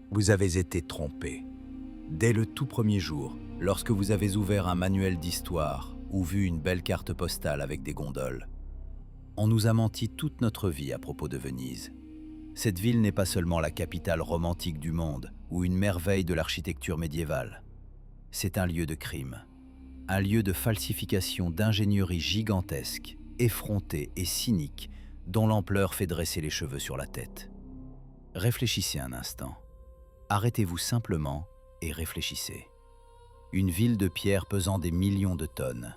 Vous avez été trompé. Dès le tout premier jour, lorsque vous avez ouvert un manuel d'histoire ou vu une belle carte postale avec des gondoles, on nous a menti toute notre vie à propos de Venise. Cette ville n'est pas seulement la capitale romantique du monde ou une merveille de l'architecture médiévale. C'est un lieu de crime, un lieu de falsification d'ingénierie gigantesque, effrontée et cynique, dont l'ampleur fait dresser les cheveux sur la tête. Réfléchissez un instant. Arrêtez-vous simplement et réfléchissez. Une ville de pierre pesant des millions de tonnes,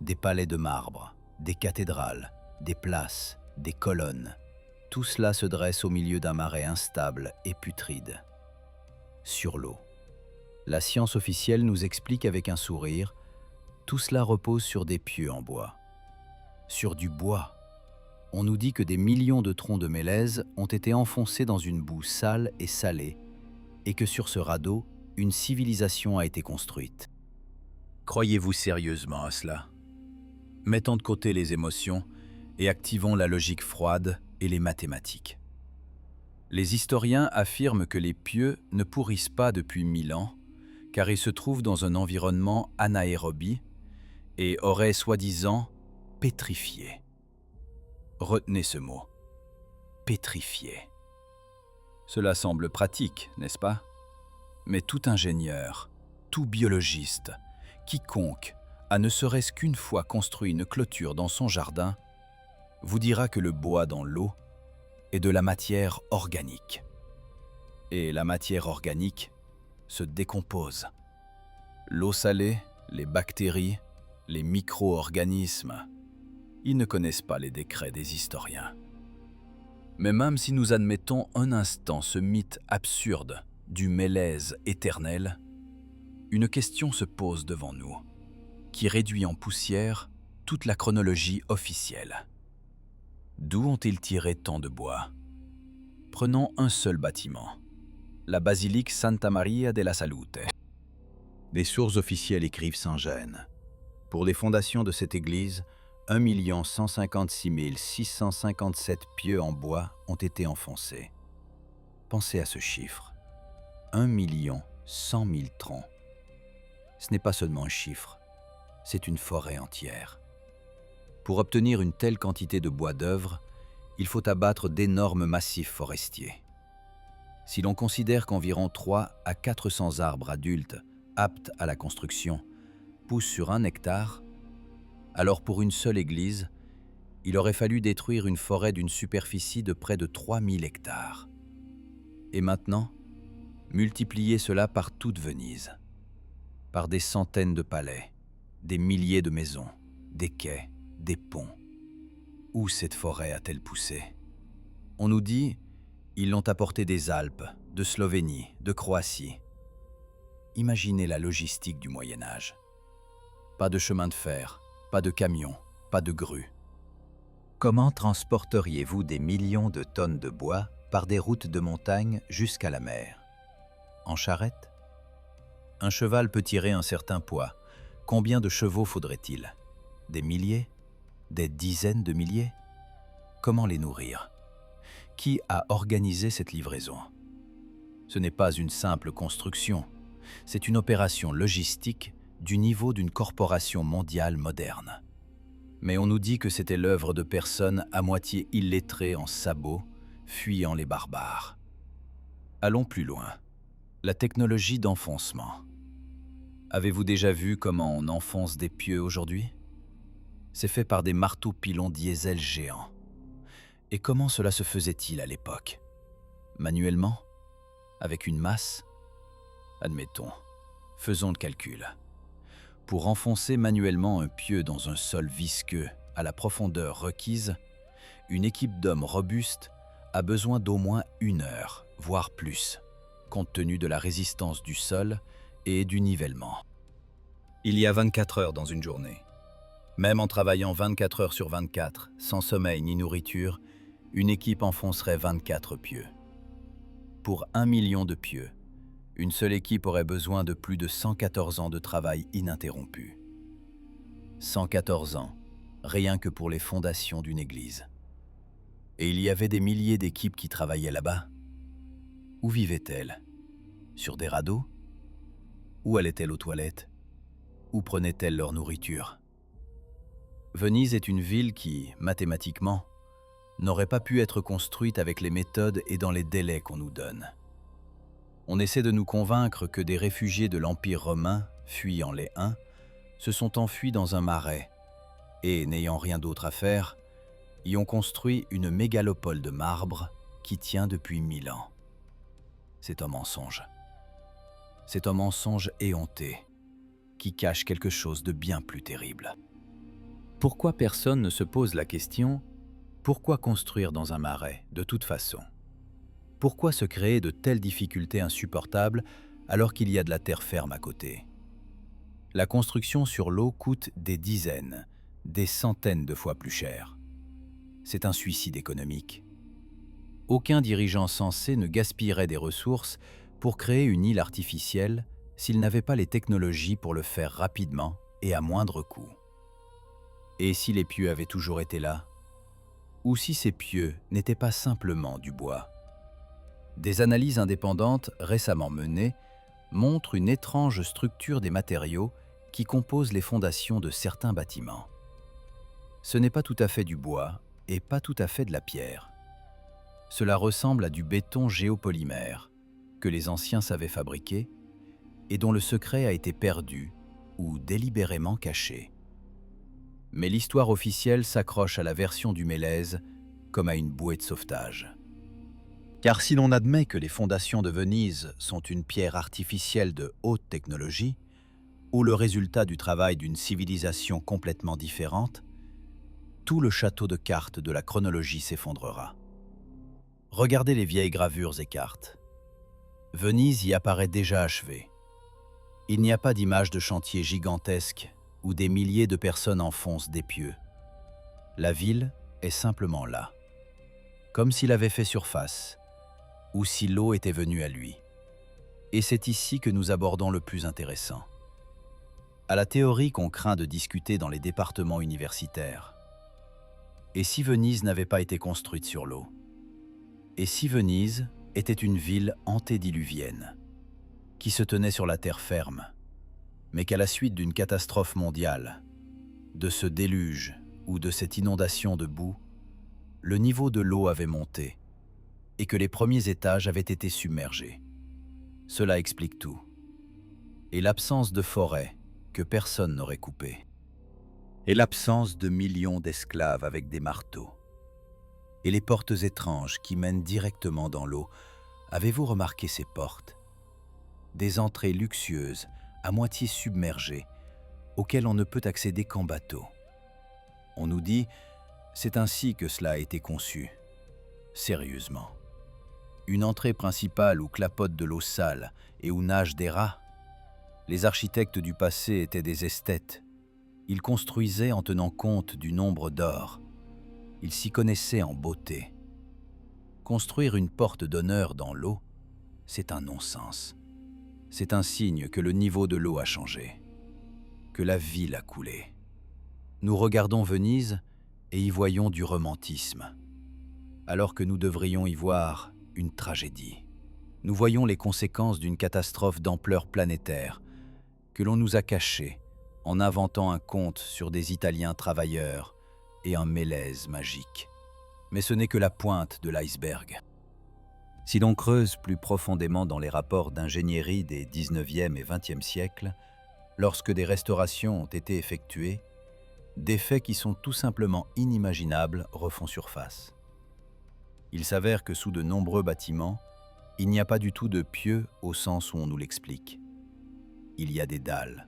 des palais de marbre, des cathédrales, des places, des colonnes, tout cela se dresse au milieu d'un marais instable et putride. Sur l'eau. La science officielle nous explique avec un sourire, tout cela repose sur des pieux en bois. Sur du bois. On nous dit que des millions de troncs de mélèze ont été enfoncés dans une boue sale et salée, et que sur ce radeau, une civilisation a été construite. Croyez-vous sérieusement à cela? Mettons de côté les émotions et activons la logique froide et les mathématiques. Les historiens affirment que les pieux ne pourrissent pas depuis 1000 ans, car ils se trouvent dans un environnement anaérobie et auraient soi-disant pétrifié. Retenez ce mot, pétrifié. Cela semble pratique, n'est-ce pas? Mais tout ingénieur, tout biologiste, quiconque a ne serait-ce qu'une fois construit une clôture dans son jardin, vous dira que le bois dans l'eau est de la matière organique. Et la matière organique se décompose. L'eau salée, les bactéries, les micro-organismes, ils ne connaissent pas les décrets des historiens. Mais même si nous admettons un instant ce mythe absurde du mélèze éternel, une question se pose devant nous, qui réduit en poussière toute la chronologie officielle. D'où ont-ils tiré tant de bois? Prenons un seul bâtiment, la basilique Santa Maria della Salute. Les sources officielles écrivent sans gêne. Pour les fondations de cette église, 1 156 657 pieux en bois ont été enfoncés. Pensez à ce chiffre. 1 100 000 troncs. Ce n'est pas seulement un chiffre, c'est une forêt entière. Pour obtenir une telle quantité de bois d'œuvre, il faut abattre d'énormes massifs forestiers. Si l'on considère qu'environ 300 à 400 arbres adultes aptes à la construction poussent sur 1 hectare, alors pour une seule église, il aurait fallu détruire une forêt d'une superficie de près de 3000 hectares. Et maintenant, multipliez cela par toute Venise, par des centaines de palais, des milliers de maisons, des quais, des ponts. Où cette forêt a-t-elle poussé? On nous dit, ils l'ont apportée des Alpes, de Slovénie, de Croatie. Imaginez la logistique du Moyen-Âge. Pas de chemin de fer, pas de camions, pas de grues. Comment transporteriez-vous des millions de tonnes de bois par des routes de montagne jusqu'à la mer? En charrette? Un cheval peut tirer un certain poids. Combien de chevaux faudrait-il? Des milliers? Des dizaines de milliers? Comment les nourrir? Qui a organisé cette livraison? Ce n'est pas une simple construction, c'est une opération logistique du niveau d'une corporation mondiale moderne. Mais on nous dit que c'était l'œuvre de personnes à moitié illettrées en sabots, fuyant les barbares. Allons plus loin. La technologie d'enfoncement. Avez-vous déjà vu comment on enfonce des pieux aujourd'hui? C'est fait par des marteaux-pilons diesel géants. Et comment cela se faisait-il à l'époque? Manuellement? Avec une masse? Admettons. Faisons le calcul. Pour enfoncer manuellement un pieu dans un sol visqueux à la profondeur requise, une équipe d'hommes robustes a besoin d'au moins 1 heure, voire plus, compte tenu de la résistance du sol et du nivellement. Il y a 24 heures dans une journée. Même en travaillant 24 heures sur 24, sans sommeil ni nourriture, une équipe enfoncerait 24 pieux. Pour 1 million de pieux, une seule équipe aurait besoin de plus de 114 ans de travail ininterrompu. 114 ans, rien que pour les fondations d'une église. Et il y avait des milliers d'équipes qui travaillaient là-bas. Où vivaient-elles? Sur des radeaux? Où allaient-elles aux toilettes? Où prenaient-elles leur nourriture? Venise est une ville qui, mathématiquement, n'aurait pas pu être construite avec les méthodes et dans les délais qu'on nous donne. On essaie de nous convaincre que des réfugiés de l'Empire romain, fuyant les Huns, se sont enfuis dans un marais et, n'ayant rien d'autre à faire, y ont construit une mégalopole de marbre qui tient depuis 1000 ans. C'est un mensonge. C'est un mensonge éhonté qui cache quelque chose de bien plus terrible. Pourquoi personne ne se pose la question « Pourquoi construire dans un marais, de toute façon ?» Pourquoi se créer de telles difficultés insupportables alors qu'il y a de la terre ferme à côté? La construction sur l'eau coûte des dizaines, des centaines de fois plus cher. C'est un suicide économique. Aucun dirigeant sensé ne gaspillerait des ressources pour créer une île artificielle s'il n'avait pas les technologies pour le faire rapidement et à moindre coût. Et si les pieux avaient toujours été là? Ou si ces pieux n'étaient pas simplement du bois? Des analyses indépendantes récemment menées montrent une étrange structure des matériaux qui composent les fondations de certains bâtiments. Ce n'est pas tout à fait du bois et pas tout à fait de la pierre. Cela ressemble à du béton géopolymère que les anciens savaient fabriquer et dont le secret a été perdu ou délibérément caché. Mais l'histoire officielle s'accroche à la version du Mélèze comme à une bouée de sauvetage. Car si l'on admet que les fondations de Venise sont une pierre artificielle de haute technologie, ou le résultat du travail d'une civilisation complètement différente, tout le château de cartes de la chronologie s'effondrera. Regardez les vieilles gravures et cartes. Venise y apparaît déjà achevée. Il n'y a pas d'image de chantier gigantesque où des milliers de personnes enfoncent des pieux. La ville est simplement là, comme s'il avait fait surface, ou si l'eau était venue à lui. Et c'est ici que nous abordons le plus intéressant. À la théorie qu'on craint de discuter dans les départements universitaires. Et si Venise n'avait pas été construite sur l'eau? Et si Venise était une ville antédiluvienne, qui se tenait sur la terre ferme, mais qu'à la suite d'une catastrophe mondiale, de ce déluge ou de cette inondation de boue, le niveau de l'eau avait monté et que les premiers étages avaient été submergés. Cela explique tout. Et l'absence de forêt que personne n'aurait coupée. Et l'absence de millions d'esclaves avec des marteaux. Et les portes étranges qui mènent directement dans l'eau. Avez-vous remarqué ces portes? Des entrées luxueuses, à moitié submergées, auxquelles on ne peut accéder qu'en bateau. On nous dit, c'est ainsi que cela a été conçu. Sérieusement. Une entrée principale où clapote de l'eau sale et où nagent des rats? Les architectes du passé étaient des esthètes. Ils construisaient en tenant compte du nombre d'or. Ils s'y connaissaient en beauté. Construire une porte d'honneur dans l'eau, c'est un non-sens. C'est un signe que le niveau de l'eau a changé, que la ville a coulé. Nous regardons Venise et y voyons du romantisme, alors que nous devrions y voir une tragédie. Nous voyons les conséquences d'une catastrophe d'ampleur planétaire que l'on nous a cachée en inventant un conte sur des Italiens travailleurs et un Mélèze magique. Mais ce n'est que la pointe de l'iceberg. Si l'on creuse plus profondément dans les rapports d'ingénierie des 19e et 20e siècles, lorsque des restaurations ont été effectuées, des faits qui sont tout simplement inimaginables refont surface. Il s'avère que sous de nombreux bâtiments, il n'y a pas du tout de pieux au sens où on nous l'explique. Il y a des dalles.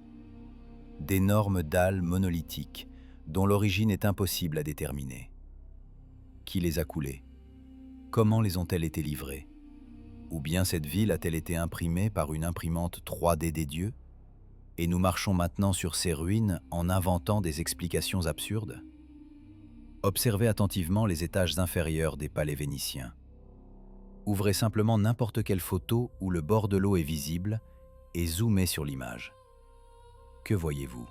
D'énormes dalles monolithiques dont l'origine est impossible à déterminer. Qui les a coulées? Comment les ont-elles été livrées? Ou bien cette ville a-t-elle été imprimée par une imprimante 3D des dieux? Et nous marchons maintenant sur ces ruines en inventant des explications absurdes? Observez attentivement les étages inférieurs des palais vénitiens. Ouvrez simplement n'importe quelle photo où le bord de l'eau est visible et zoomez sur l'image. Que voyez-vous?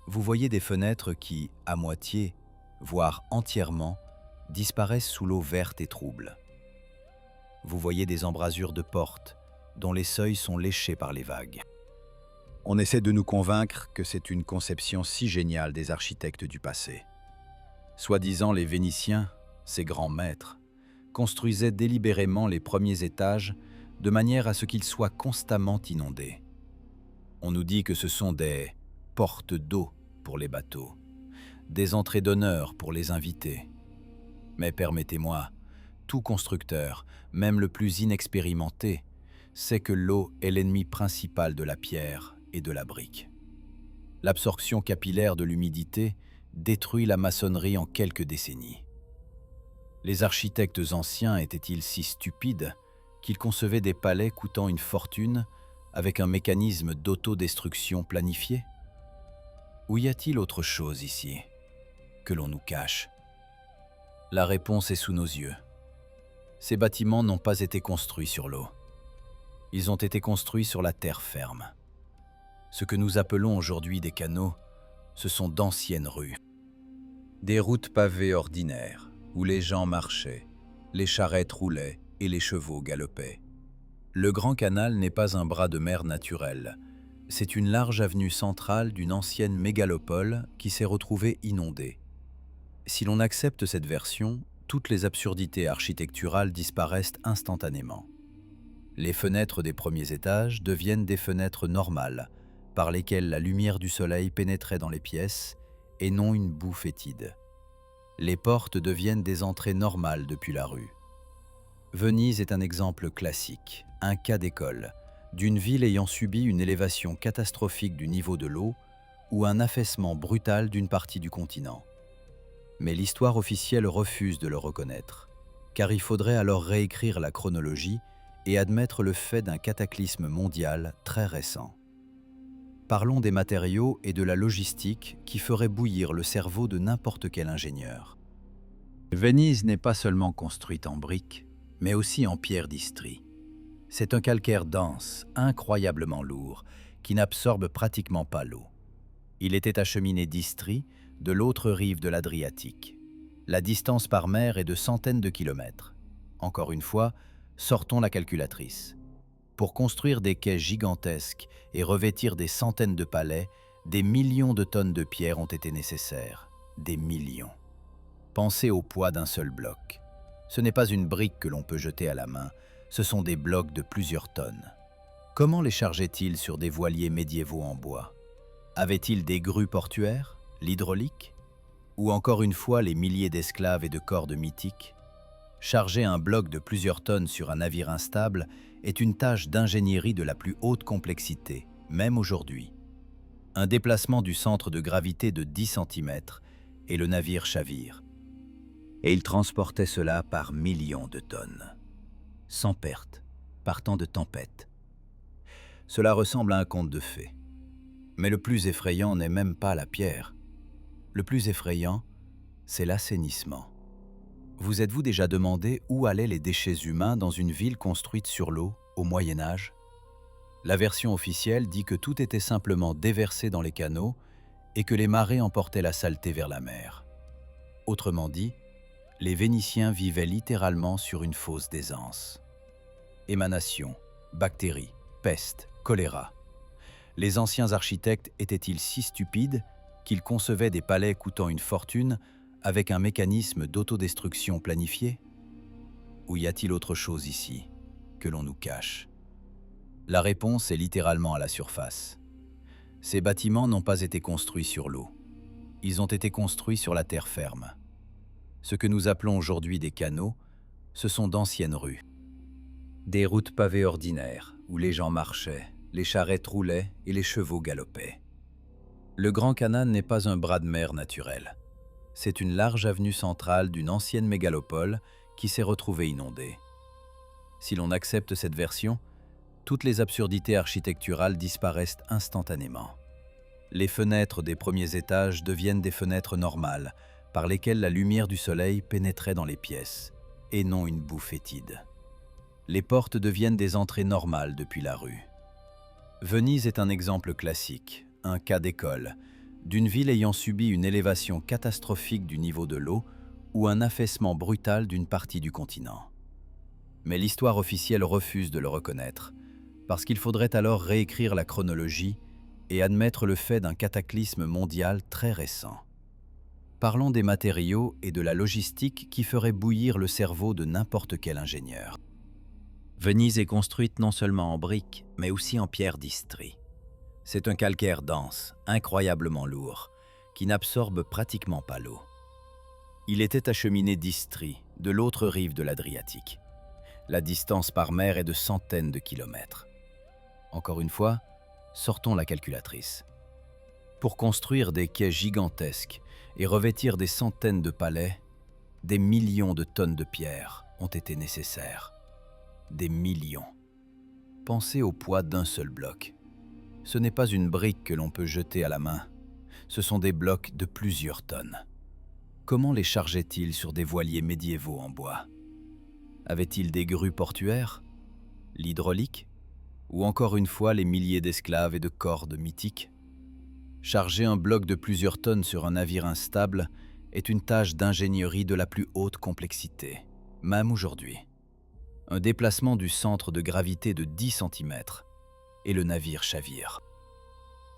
Vous voyez des fenêtres qui, à moitié, voire entièrement, disparaissent sous l'eau verte et trouble. Vous voyez des embrasures de portes, dont les seuils sont léchés par les vagues. On essaie de nous convaincre que c'est une conception si géniale des architectes du passé. Soi-disant, les Vénitiens, ces grands maîtres, construisaient délibérément les premiers étages de manière à ce qu'ils soient constamment inondés. On nous dit que ce sont des portes d'eau pour les bateaux, des entrées d'honneur pour les invités. Mais permettez-moi, tout constructeur, même le plus inexpérimenté, sait que l'eau est l'ennemi principal de la pierre et de la brique. L'absorption capillaire de l'humidité détruit la maçonnerie en quelques décennies. Les architectes anciens étaient-ils si stupides qu'ils concevaient des palais coûtant une fortune avec un mécanisme d'autodestruction planifié? Ou y a-t-il autre chose ici que l'on nous cache? La réponse est sous nos yeux. Ces bâtiments n'ont pas été construits sur l'eau. Ils ont été construits sur la terre ferme. Ce que nous appelons aujourd'hui des canaux, ce sont d'anciennes rues. Des routes pavées ordinaires, où les gens marchaient, les charrettes roulaient et les chevaux galopaient. Le Grand Canal n'est pas un bras de mer naturel. C'est une large avenue centrale d'une ancienne mégalopole qui s'est retrouvée inondée. Si l'on accepte cette version, toutes les absurdités architecturales disparaissent instantanément. Les fenêtres des premiers étages deviennent des fenêtres normales, par lesquelles la lumière du soleil pénétrait dans les pièces, et non une boue fétide. Les portes deviennent des entrées normales depuis la rue. Venise est un exemple classique, un cas d'école, d'une ville ayant subi une élévation catastrophique du niveau de l'eau ou un affaissement brutal d'une partie du continent. Mais l'histoire officielle refuse de le reconnaître, car il faudrait alors réécrire la chronologie et admettre le fait d'un cataclysme mondial très récent. Parlons des matériaux et de la logistique qui feraient bouillir le cerveau de n'importe quel ingénieur. Venise n'est pas seulement construite en briques, mais aussi en pierre d'Istrie. C'est un calcaire dense, incroyablement lourd, qui n'absorbe pratiquement pas l'eau. Il était acheminé d'Istrie, de l'autre rive de l'Adriatique. La distance par mer est de centaines de kilomètres. Encore une fois, sortons la calculatrice. Pour construire des quais gigantesques et revêtir des centaines de palais, des millions de tonnes de pierre ont été nécessaires. Des millions. Pensez au poids d'un seul bloc. Ce n'est pas une brique que l'on peut jeter à la main, ce sont des blocs de plusieurs tonnes. Comment les chargeaient-ils sur des voiliers médiévaux en bois? Avaient-ils des grues portuaires, l'hydraulique? Ou encore une fois les milliers d'esclaves et de cordes mythiques? Charger un bloc de plusieurs tonnes sur un navire instable est une tâche d'ingénierie de la plus haute complexité, même aujourd'hui. Un déplacement du centre de gravité de 10 cm et le navire chavire. Et il transportait cela par millions de tonnes. Sans perte, partant de tempêtes. Cela ressemble à un conte de fées. Mais le plus effrayant n'est même pas la pierre. Le plus effrayant, c'est l'assainissement. Vous êtes-vous déjà demandé où allaient les déchets humains dans une ville construite sur l'eau au Moyen Âge? La version officielle dit que tout était simplement déversé dans les canaux et que les marées emportaient la saleté vers la mer. Autrement dit, les Vénitiens vivaient littéralement sur une fosse d'aisance. Émanations, bactéries, peste, choléra. Les anciens architectes étaient-ils si stupides qu'ils concevaient des palais coûtant une fortune avec un mécanisme d'autodestruction planifié? Ou y a-t-il autre chose ici que l'on nous cache? La réponse est littéralement à la surface. Ces bâtiments n'ont pas été construits sur l'eau. Ils ont été construits sur la terre ferme. Ce que nous appelons aujourd'hui des canaux, ce sont d'anciennes rues. Des routes pavées ordinaires, où les gens marchaient, les charrettes roulaient et les chevaux galopaient. Le Grand Canal n'est pas un bras de mer naturel. C'est une large avenue centrale d'une ancienne mégalopole qui s'est retrouvée inondée. Si l'on accepte cette version, toutes les absurdités architecturales disparaissent instantanément. Les fenêtres des premiers étages deviennent des fenêtres normales, par lesquelles la lumière du soleil pénétrait dans les pièces, et non une boue fétide. Les portes deviennent des entrées normales depuis la rue. Venise est un exemple classique, un cas d'école, d'une ville ayant subi une élévation catastrophique du niveau de l'eau ou un affaissement brutal d'une partie du continent. Mais l'histoire officielle refuse de le reconnaître, parce qu'il faudrait alors réécrire la chronologie et admettre le fait d'un cataclysme mondial très récent. Parlons des matériaux et de la logistique qui feraient bouillir le cerveau de n'importe quel ingénieur. Venise est construite non seulement en briques, mais aussi en pierre d'Istrie. C'est un calcaire dense, incroyablement lourd, qui n'absorbe pratiquement pas l'eau. Il était acheminé d'Istrie, de l'autre rive de l'Adriatique. La distance par mer est de centaines de kilomètres. Encore une fois, sortons la calculatrice. Pour construire des quais gigantesques et revêtir des centaines de palais, des millions de tonnes de pierre ont été nécessaires. Des millions. Pensez au poids d'un seul bloc. Ce n'est pas une brique que l'on peut jeter à la main. Ce sont des blocs de plusieurs tonnes. Comment les chargeait-il sur des voiliers médiévaux en bois? Avait-il des grues portuaires? L'hydraulique? Ou encore une fois les milliers d'esclaves et de cordes mythiques? Charger un bloc de plusieurs tonnes sur un navire instable est une tâche d'ingénierie de la plus haute complexité, même aujourd'hui. Un déplacement du centre de gravité de 10 cm et le navire chavire.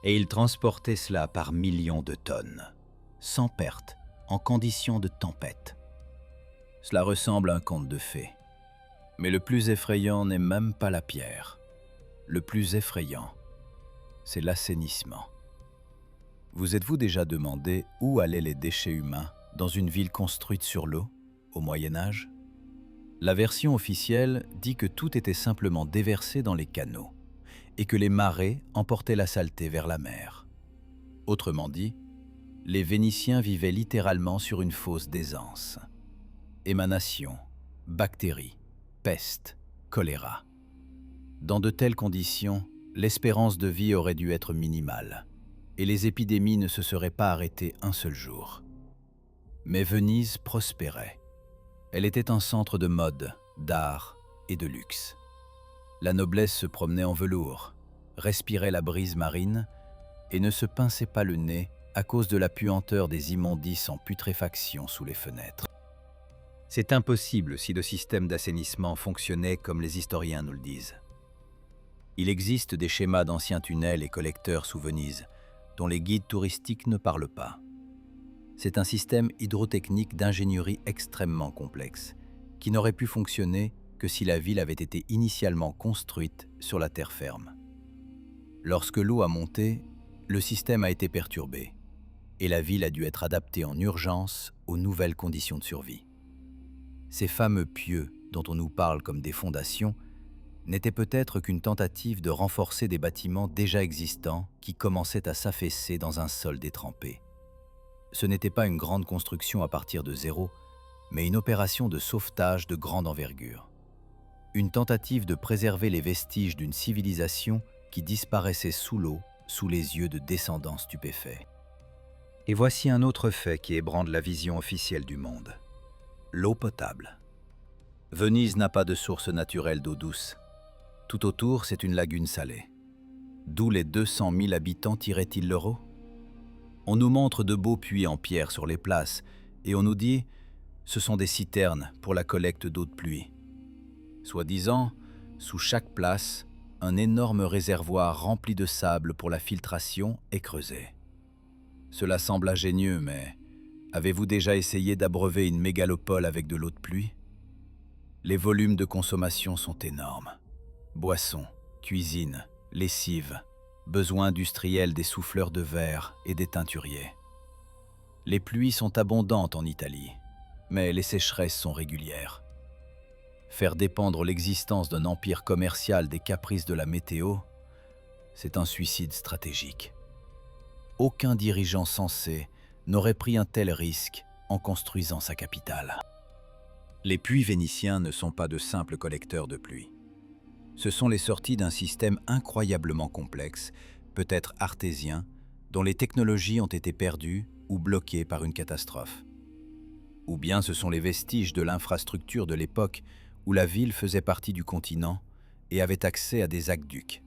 Et il transportait cela par millions de tonnes, sans perte, en conditions de tempête. Cela ressemble à un conte de fées. Mais le plus effrayant n'est même pas la pierre. Le plus effrayant, c'est l'assainissement. Vous êtes-vous déjà demandé où allaient les déchets humains dans une ville construite sur l'eau, au Moyen-Âge? La version officielle dit que tout était simplement déversé dans les canaux et que les marées emportaient la saleté vers la mer. Autrement dit, les Vénitiens vivaient littéralement sur une fosse d'aisance. Émanations, bactéries, peste, choléra. Dans de telles conditions, l'espérance de vie aurait dû être minimale et les épidémies ne se seraient pas arrêtées un seul jour. Mais Venise prospérait. Elle était un centre de mode, d'art et de luxe. La noblesse se promenait en velours, respirait la brise marine et ne se pinçait pas le nez à cause de la puanteur des immondices en putréfaction sous les fenêtres. C'est impossible si le système d'assainissement fonctionnait comme les historiens nous le disent. Il existe des schémas d'anciens tunnels et collecteurs sous Venise, dont les guides touristiques ne parlent pas. C'est un système hydrotechnique d'ingénierie extrêmement complexe, qui n'aurait pu fonctionner que si la ville avait été initialement construite sur la terre ferme. Lorsque l'eau a monté, le système a été perturbé, et la ville a dû être adaptée en urgence aux nouvelles conditions de survie. Ces fameux pieux dont on nous parle comme des fondations n'était peut-être qu'une tentative de renforcer des bâtiments déjà existants qui commençaient à s'affaisser dans un sol détrempé. Ce n'était pas une grande construction à partir de zéro, mais une opération de sauvetage de grande envergure. Une tentative de préserver les vestiges d'une civilisation qui disparaissait sous l'eau, sous les yeux de descendants stupéfaits. Et voici un autre fait qui ébranle la vision officielle du monde. L'eau potable. Venise n'a pas de source naturelle d'eau douce. Tout autour, c'est une lagune salée. D'où les 200 000 habitants tiraient-ils leur eau? On nous montre de beaux puits en pierre sur les places et on nous dit « ce sont des citernes pour la collecte d'eau de pluie ». Soi-disant, sous chaque place, un énorme réservoir rempli de sable pour la filtration est creusé. Cela semble ingénieux, mais avez-vous déjà essayé d'abreuver une mégalopole avec de l'eau de pluie? Les volumes de consommation sont énormes. Boissons, cuisine, lessive, besoins industriels des souffleurs de verre et des teinturiers. Les pluies sont abondantes en Italie, mais les sécheresses sont régulières. Faire dépendre l'existence d'un empire commercial des caprices de la météo, c'est un suicide stratégique. Aucun dirigeant sensé n'aurait pris un tel risque en construisant sa capitale. Les puits vénitiens ne sont pas de simples collecteurs de pluie. Ce sont les sorties d'un système incroyablement complexe, peut-être artésien, dont les technologies ont été perdues ou bloquées par une catastrophe. Ou bien ce sont les vestiges de l'infrastructure de l'époque où la ville faisait partie du continent et avait accès à des aqueducs.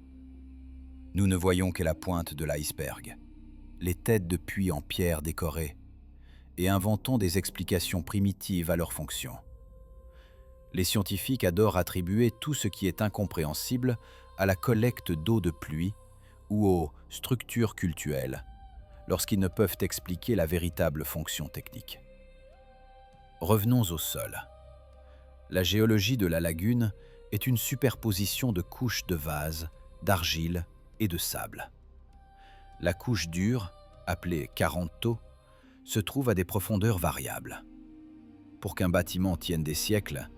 Nous ne voyons que la pointe de l'iceberg, les têtes de puits en pierre décorées, et inventons des explications primitives à leur fonction. Les scientifiques adorent attribuer tout ce qui est incompréhensible à la collecte d'eau de pluie ou aux structures cultuelles, lorsqu'ils ne peuvent expliquer la véritable fonction technique. Revenons au sol. La géologie de la lagune est une superposition de couches de vase, d'argile et de sable. La couche dure, appelée Caranto, se trouve à des profondeurs variables. Pour qu'un bâtiment tienne des siècles,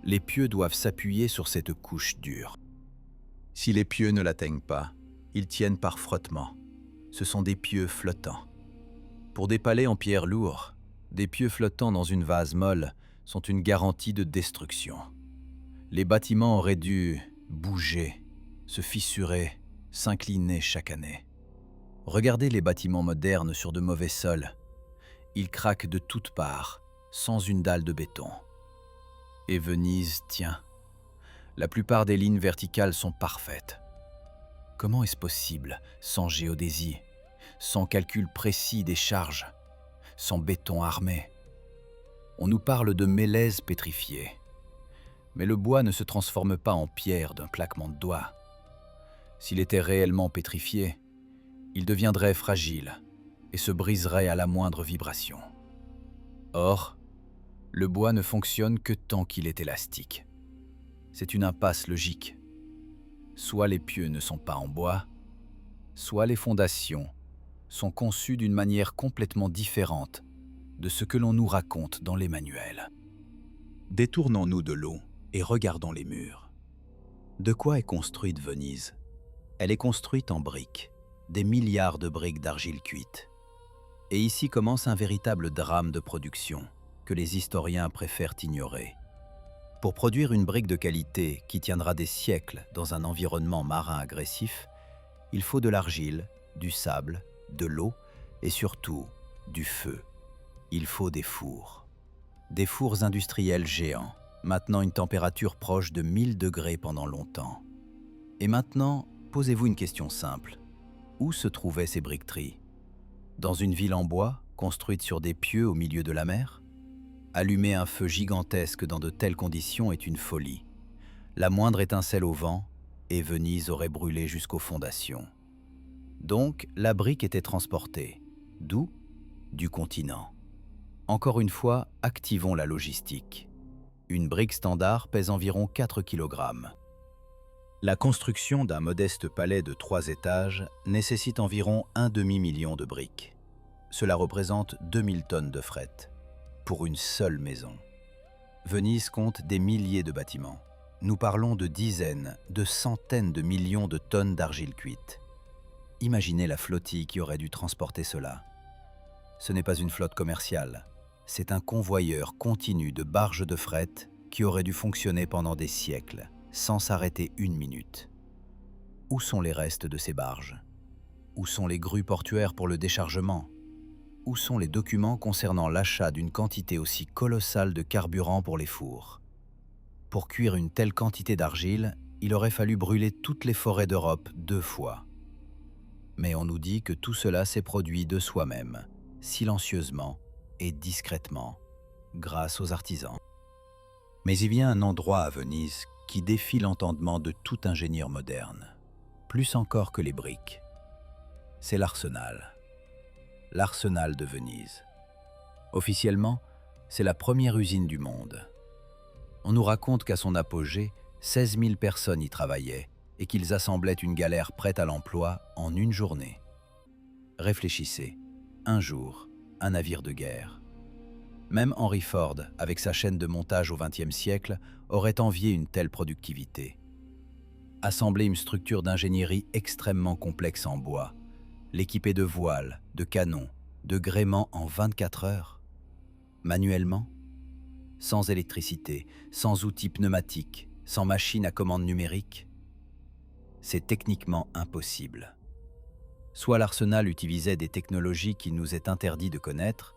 les pieux doivent s'appuyer sur cette couche dure. Si les pieux ne l'atteignent pas, ils tiennent par frottement. Ce sont des pieux flottants. Pour des palais en pierre lourds, des pieux flottants dans une vase molle sont une garantie de destruction. Les bâtiments auraient dû bouger, se fissurer, s'incliner chaque année. Regardez les bâtiments modernes sur de mauvais sols. Ils craquent de toutes parts, sans une dalle de béton. Et Venise tient. La plupart des lignes verticales sont parfaites. Comment est-ce possible, sans géodésie, sans calcul précis des charges, sans béton armé? On nous parle de mélèze pétrifié. Mais le bois ne se transforme pas en pierre d'un claquement de doigts. S'il était réellement pétrifié, il deviendrait fragile et se briserait à la moindre vibration. Or, le bois ne fonctionne que tant qu'il est élastique. C'est une impasse logique. Soit les pieux ne sont pas en bois, soit les fondations sont conçues d'une manière complètement différente de ce que l'on nous raconte dans les manuels. Détournons-nous de l'eau et regardons les murs. De quoi est construite Venise? Elle est construite en briques, des milliards de briques d'argile cuite. Et ici commence un véritable drame de production que les historiens préfèrent ignorer. Pour produire une brique de qualité qui tiendra des siècles dans un environnement marin agressif, il faut de l'argile, du sable, de l'eau et surtout du feu. Il faut des fours. Des fours industriels géants, maintenant une température proche de 1000 degrés pendant longtemps. Et maintenant, posez-vous une question simple. Où se trouvaient ces briqueteries? Dans une ville en bois, construite sur des pieux au milieu de la mer? Allumer un feu gigantesque dans de telles conditions est une folie. La moindre étincelle au vent, et Venise aurait brûlé jusqu'aux fondations. Donc, la brique était transportée. D'où? Du continent. Encore une fois, activons la logistique. Une brique standard pèse environ 4 kg. La construction d'un modeste palais de 3 étages nécessite environ un demi-million de briques. Cela représente 2000 tonnes de fret, pour une seule maison. Venise compte des milliers de bâtiments. Nous parlons de dizaines, de centaines de millions de tonnes d'argile cuite. Imaginez la flottille qui aurait dû transporter cela. Ce n'est pas une flotte commerciale, c'est un convoyeur continu de barges de fret qui aurait dû fonctionner pendant des siècles, sans s'arrêter une minute. Où sont les restes de ces barges? Où sont les grues portuaires pour le déchargement? Où sont les documents concernant l'achat d'une quantité aussi colossale de carburant pour les fours? Pour cuire une telle quantité d'argile, il aurait fallu brûler toutes les forêts d'Europe 2 fois. Mais on nous dit que tout cela s'est produit de soi-même, silencieusement et discrètement, grâce aux artisans. Mais il y a un endroit à Venise qui défie l'entendement de tout ingénieur moderne, plus encore que les briques. C'est l'Arsenal. L'Arsenal de Venise. Officiellement, c'est la première usine du monde. On nous raconte qu'à son apogée, 16 000 personnes y travaillaient et qu'ils assemblaient une galère prête à l'emploi en une journée. Réfléchissez, un jour, un navire de guerre. Même Henry Ford, avec sa chaîne de montage au XXe siècle, aurait envié une telle productivité. Assembler une structure d'ingénierie extrêmement complexe en bois, l'équiper de voiles, de canons, de gréements en 24 heures. Manuellement, sans électricité, sans outils pneumatiques, sans machines à commande numérique, c'est techniquement impossible. Soit l'Arsenal utilisait des technologies qu'il nous est interdit de connaître,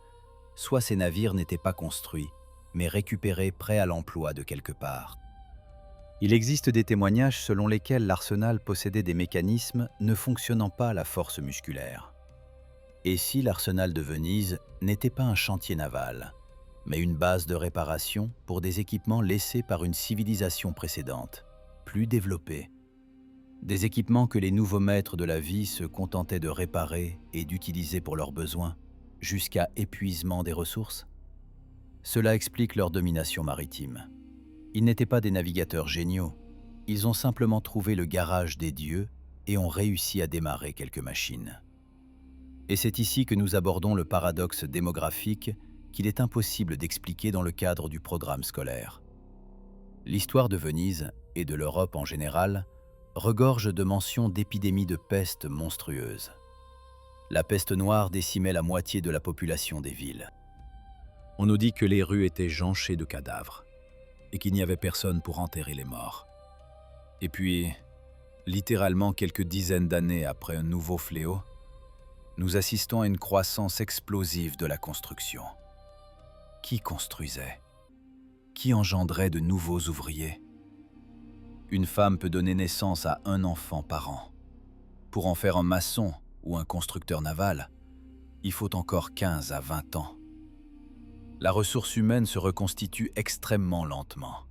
soit ces navires n'étaient pas construits, mais récupérés prêts à l'emploi de quelque part. Il existe des témoignages selon lesquels l'Arsenal possédait des mécanismes ne fonctionnant pas à la force musculaire. Et si l'Arsenal de Venise n'était pas un chantier naval, mais une base de réparation pour des équipements laissés par une civilisation précédente, plus développée? Des équipements que les nouveaux maîtres de la vie se contentaient de réparer et d'utiliser pour leurs besoins, jusqu'à épuisement des ressources. Cela explique leur domination maritime. Ils n'étaient pas des navigateurs géniaux, ils ont simplement trouvé le garage des dieux et ont réussi à démarrer quelques machines. Et c'est ici que nous abordons le paradoxe démographique qu'il est impossible d'expliquer dans le cadre du programme scolaire. L'histoire de Venise, et de l'Europe en général, regorge de mentions d'épidémies de peste monstrueuses. La peste noire décimait la moitié de la population des villes. On nous dit que les rues étaient jonchées de cadavres et qu'il n'y avait personne pour enterrer les morts. Et puis, littéralement quelques dizaines d'années après un nouveau fléau, nous assistons à une croissance explosive de la construction. Qui construisait? Qui engendrait de nouveaux ouvriers? Une femme peut donner naissance à un enfant par an. Pour en faire un maçon ou un constructeur naval, il faut encore 15 à 20 ans. La ressource humaine se reconstitue extrêmement lentement.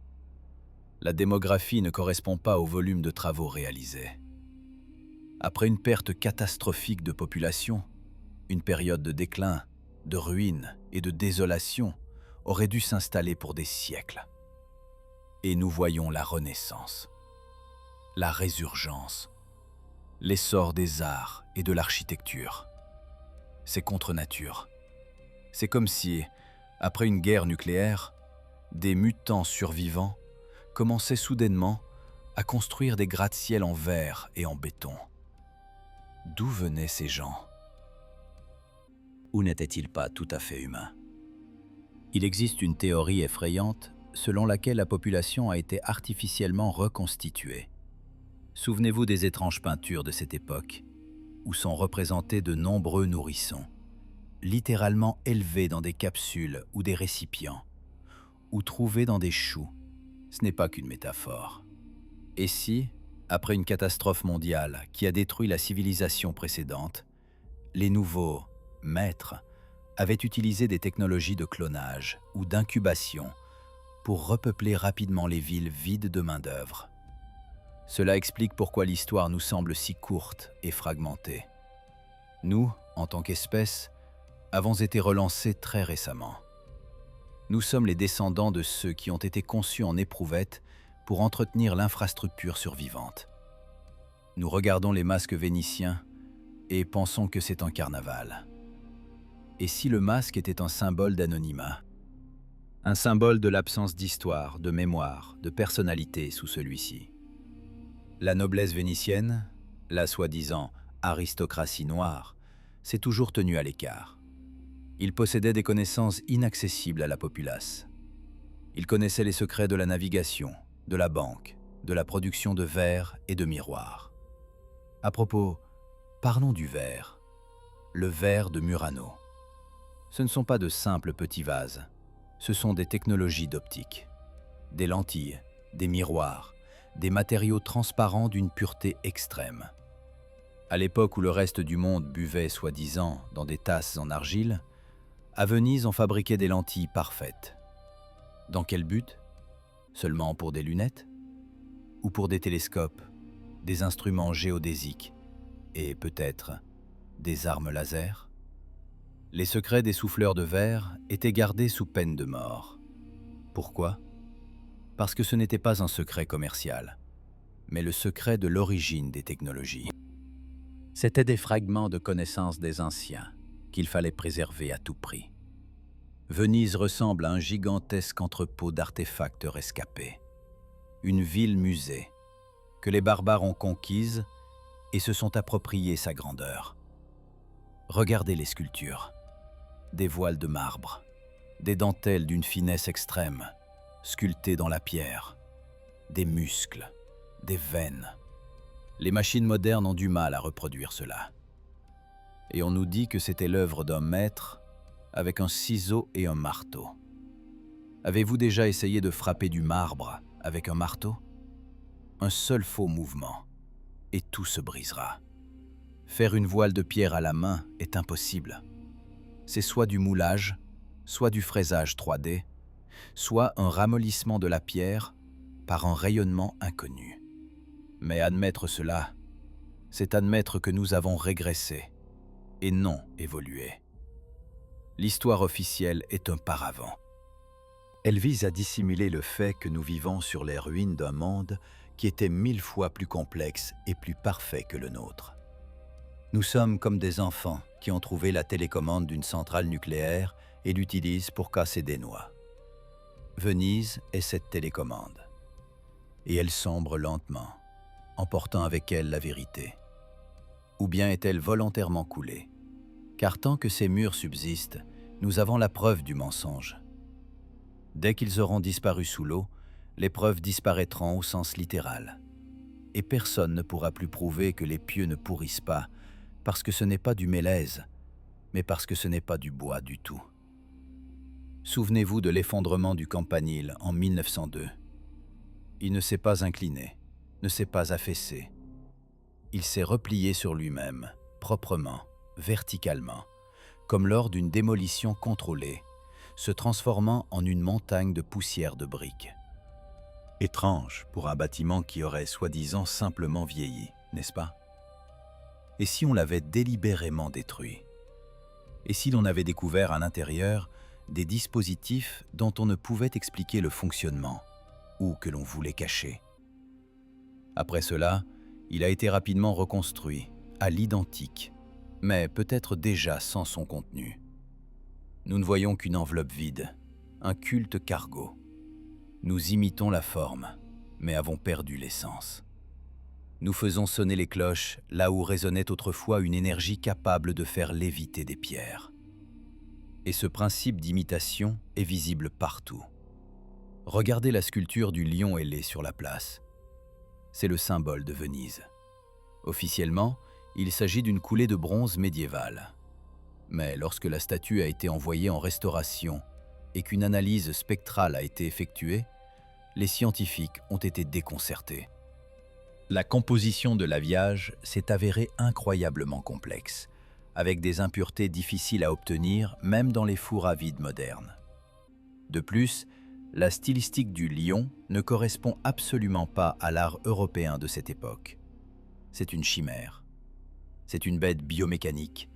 La démographie ne correspond pas au volume de travaux réalisés. Après une perte catastrophique de population, une période de déclin, de ruine et de désolation aurait dû s'installer pour des siècles. Et nous voyons la renaissance, la résurgence, l'essor des arts et de l'architecture. C'est contre nature. C'est comme si, après une guerre nucléaire, des mutants survivants commençaient soudainement à construire des gratte-ciel en verre et en béton. D'où venaient ces gens? Ou n'étaient-ils pas tout à fait humains? Il existe une théorie effrayante selon laquelle la population a été artificiellement reconstituée. Souvenez-vous des étranges peintures de cette époque, où sont représentés de nombreux nourrissons, littéralement élevés dans des capsules ou des récipients, ou trouvés dans des choux. Ce n'est pas qu'une métaphore. Et si, après une catastrophe mondiale qui a détruit la civilisation précédente, les nouveaux maîtres avaient utilisé des technologies de clonage ou d'incubation pour repeupler rapidement les villes vides de main-d'œuvre? Cela explique pourquoi l'histoire nous semble si courte et fragmentée. Nous, en tant qu'espèce, avons été relancés très récemment. Nous sommes les descendants de ceux qui ont été conçus en éprouvette pour entretenir l'infrastructure survivante. Nous regardons les masques vénitiens et pensons que c'est un carnaval. Et si le masque était un symbole d'anonymat? Un symbole de l'absence d'histoire, de mémoire, de personnalité sous celui-ci. La noblesse vénitienne, la soi-disant aristocratie noire, s'est toujours tenue à l'écart. Ils possédaient des connaissances inaccessibles à la populace. Ils connaissaient les secrets de la navigation, de la banque, de la production de verres et de miroirs. À propos, parlons du verre. Le verre de Murano. Ce ne sont pas de simples petits vases, ce sont des technologies d'optique. Des lentilles, des miroirs, des matériaux transparents d'une pureté extrême. À l'époque où le reste du monde buvait soi-disant dans des tasses en argile, à Venise on fabriquait des lentilles parfaites. Dans quel but? Seulement pour des lunettes? Ou pour des télescopes, des instruments géodésiques et peut-être des armes laser? Les secrets des souffleurs de verre étaient gardés sous peine de mort. Pourquoi? Parce que ce n'était pas un secret commercial, mais le secret de l'origine des technologies. C'étaient des fragments de connaissances des anciens qu'il fallait préserver à tout prix. Venise ressemble à un gigantesque entrepôt d'artefacts rescapés. Une ville-musée que les barbares ont conquise et se sont appropriés sa grandeur. Regardez les sculptures. Des voiles de marbre, des dentelles d'une finesse extrême, sculptées dans la pierre, des muscles, des veines. Les machines modernes ont du mal à reproduire cela. Et on nous dit que c'était l'œuvre d'un maître avec un ciseau et un marteau. Avez-vous déjà essayé de frapper du marbre avec un marteau? Un seul faux mouvement, et tout se brisera. Faire une voile de pierre à la main est impossible. C'est soit du moulage, soit du fraisage 3D, soit un ramollissement de la pierre par un rayonnement inconnu. Mais admettre cela, c'est admettre que nous avons régressé et non évolué. L'histoire officielle est un paravent. Elle vise à dissimuler le fait que nous vivons sur les ruines d'un monde qui était 1000 fois plus complexe et plus parfait que le nôtre. Nous sommes comme des enfants qui ont trouvé la télécommande d'une centrale nucléaire et l'utilisent pour casser des noix. Venise est cette télécommande. Et elle sombre lentement, emportant avec elle la vérité. Ou bien est-elle volontairement coulée? Car tant que ces murs subsistent, nous avons la preuve du mensonge. Dès qu'ils auront disparu sous l'eau, les preuves disparaîtront au sens littéral. Et personne ne pourra plus prouver que les pieux ne pourrissent pas, parce que ce n'est pas du mélèze, mais parce que ce n'est pas du bois du tout. Souvenez-vous de l'effondrement du Campanile en 1902. Il ne s'est pas incliné, ne s'est pas affaissé. Il s'est replié sur lui-même, proprement, verticalement, comme lors d'une démolition contrôlée, se transformant en une montagne de poussière de briques. Étrange pour un bâtiment qui aurait soi-disant simplement vieilli, n'est-ce pas? Et si on l'avait délibérément détruit? Et si l'on avait découvert à l'intérieur des dispositifs dont on ne pouvait expliquer le fonctionnement, ou que l'on voulait cacher? Après cela, il a été rapidement reconstruit, à l'identique, mais peut-être déjà sans son contenu. Nous ne voyons qu'une enveloppe vide, un culte cargo. Nous imitons la forme, mais avons perdu l'essence. Nous faisons sonner les cloches là où résonnait autrefois une énergie capable de faire léviter des pierres. Et ce principe d'imitation est visible partout. Regardez la sculpture du lion ailé sur la place. C'est le symbole de Venise. Officiellement, il s'agit d'une coulée de bronze médiévale. Mais lorsque la statue a été envoyée en restauration et qu'une analyse spectrale a été effectuée, les scientifiques ont été déconcertés. La composition de l'habillage s'est avérée incroyablement complexe, avec des impuretés difficiles à obtenir même dans les fours à vide modernes. De plus, la stylistique du lion ne correspond absolument pas à l'art européen de cette époque. C'est une chimère. C'est une bête biomécanique,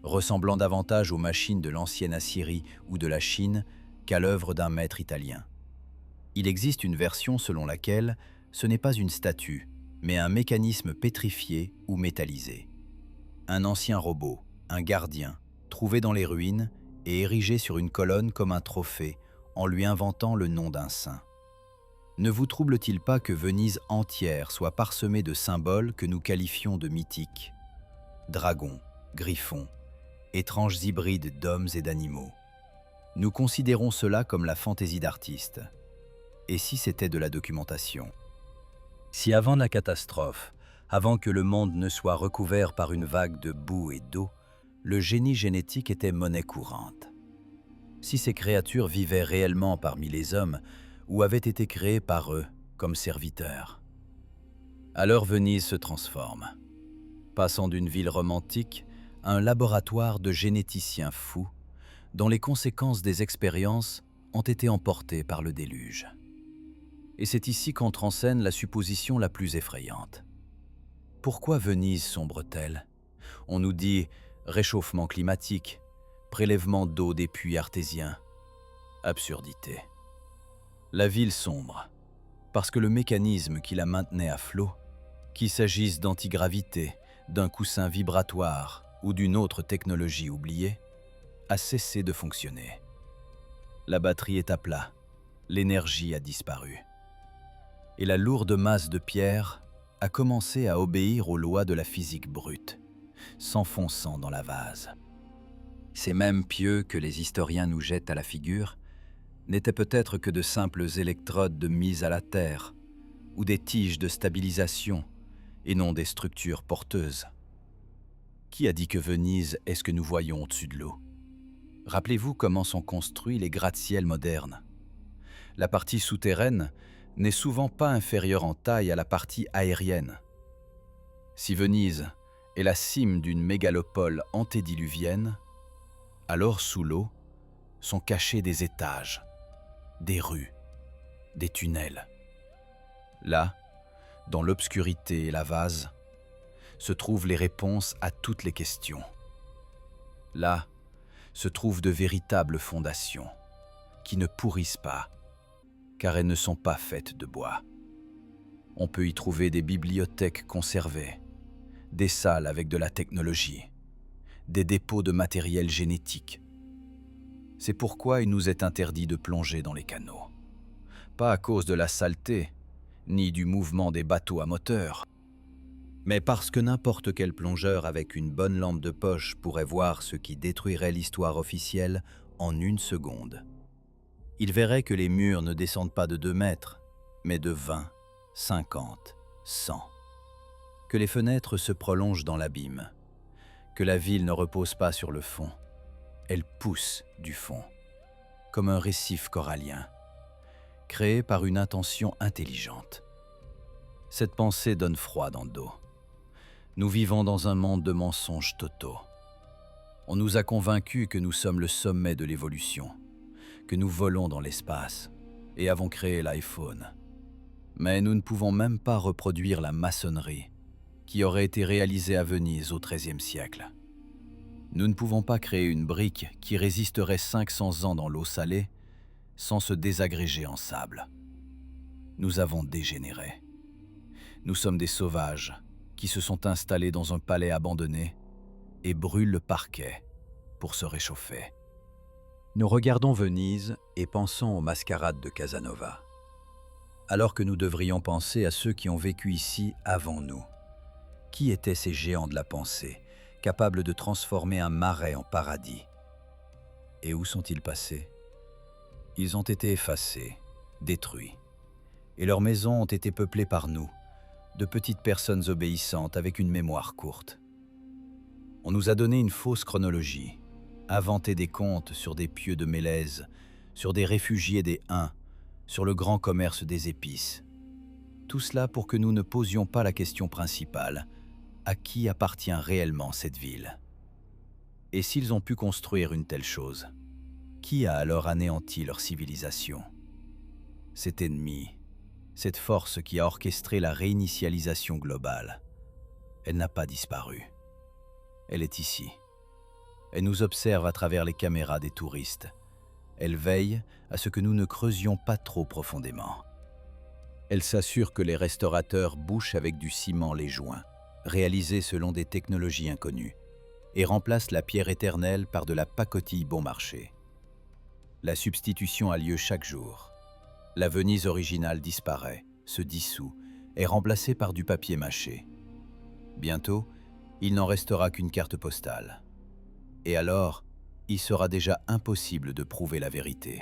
ressemblant davantage aux machines de l'ancienne Assyrie ou de la Chine qu'à l'œuvre d'un maître italien. Il existe une version selon laquelle ce n'est pas une statue, mais un mécanisme pétrifié ou métallisé. Un ancien robot, un gardien, trouvé dans les ruines et érigé sur une colonne comme un trophée en lui inventant le nom d'un saint. Ne vous trouble-t-il pas que Venise entière soit parsemée de symboles que nous qualifions de mythiques? Dragons, griffons, étranges hybrides d'hommes et d'animaux. Nous considérons cela comme la fantaisie d'artistes. Et si c'était de la documentation? Si avant la catastrophe, avant que le monde ne soit recouvert par une vague de boue et d'eau, le génie génétique était monnaie courante. Si ces créatures vivaient réellement parmi les hommes ou avaient été créées par eux comme serviteurs. Alors Venise se transforme, passant d'une ville romantique à un laboratoire de généticiens fous dont les conséquences des expériences ont été emportées par le déluge. Et c'est ici qu'entre en scène la supposition la plus effrayante. Pourquoi Venise sombre-t-elle? On nous dit réchauffement climatique, prélèvement d'eau des puits artésiens. Absurdité. La ville sombre, parce que le mécanisme qui la maintenait à flot, qu'il s'agisse d'antigravité, d'un coussin vibratoire ou d'une autre technologie oubliée, a cessé de fonctionner. La batterie est à plat, l'énergie a disparu. Et la lourde masse de pierre a commencé à obéir aux lois de la physique brute, s'enfonçant dans la vase. Ces mêmes pieux que les historiens nous jettent à la figure n'étaient peut-être que de simples électrodes de mise à la terre ou des tiges de stabilisation et non des structures porteuses. Qui a dit que Venise est ce que nous voyons au-dessus de l'eau? Rappelez-vous comment sont construits les gratte-ciels modernes. La partie souterraine n'est souvent pas inférieure en taille à la partie aérienne. Si Venise est la cime d'une mégalopole antédiluvienne, alors sous l'eau sont cachés des étages, des rues, des tunnels. Là, Dans l'obscurité et la vase se trouvent les réponses à toutes les questions. Là se trouvent de véritables fondations qui ne pourrissent pas, car elles ne sont pas faites de bois. On peut y trouver des bibliothèques conservées, des salles avec de la technologie, des dépôts de matériel génétique. C'est pourquoi il nous est interdit de plonger dans les canaux. Pas à cause de la saleté, ni du mouvement des bateaux à moteur, mais parce que n'importe quel plongeur avec une bonne lampe de poche pourrait voir ce qui détruirait l'histoire officielle en une seconde. Il verrait que les murs ne descendent pas de 2 mètres, mais de 20, 50, 100. Que les fenêtres se prolongent dans l'abîme, que la ville ne repose pas sur le fond, elle pousse du fond, comme un récif corallien, créé par une intention intelligente. Cette pensée donne froid dans le dos. Nous vivons dans un monde de mensonges totaux. On nous a convaincus que nous sommes le sommet de l'évolution, que nous volons dans l'espace et avons créé l'iPhone. Mais nous ne pouvons même pas reproduire la maçonnerie qui aurait été réalisée à Venise au XIIIe siècle. Nous ne pouvons pas créer une brique qui résisterait 500 ans dans l'eau salée sans se désagréger en sable. Nous avons dégénéré. Nous sommes des sauvages qui se sont installés dans un palais abandonné et brûlent le parquet pour se réchauffer. Nous regardons Venise et pensons aux mascarades de Casanova, alors que nous devrions penser à ceux qui ont vécu ici avant nous. Qui étaient ces géants de la pensée, capables de transformer un marais en paradis? Et où sont-ils passés? Ils ont été effacés, détruits, et leurs maisons ont été peuplées par nous, de petites personnes obéissantes avec une mémoire courte. On nous a donné une fausse chronologie, inventé des contes sur des pieux de Mélèze, sur des réfugiés des Huns, sur le grand commerce des épices. Tout cela pour que nous ne posions pas la question principale: à qui appartient réellement cette ville? Et s'ils ont pu construire une telle chose, qui a alors anéanti leur civilisation? Cet ennemi, cette force qui a orchestré la réinitialisation globale, elle n'a pas disparu. Elle est ici. Elle nous observe à travers les caméras des touristes. Elle veille à ce que nous ne creusions pas trop profondément. Elle s'assure que les restaurateurs bouchent avec du ciment les joints, réalisés selon des technologies inconnues, et remplacent la pierre éternelle par de la pacotille bon marché. La substitution a lieu chaque jour. La Venise originale disparaît, se dissout, est remplacée par du papier mâché. Bientôt, il n'en restera qu'une carte postale. Et alors, il sera déjà impossible de prouver la vérité.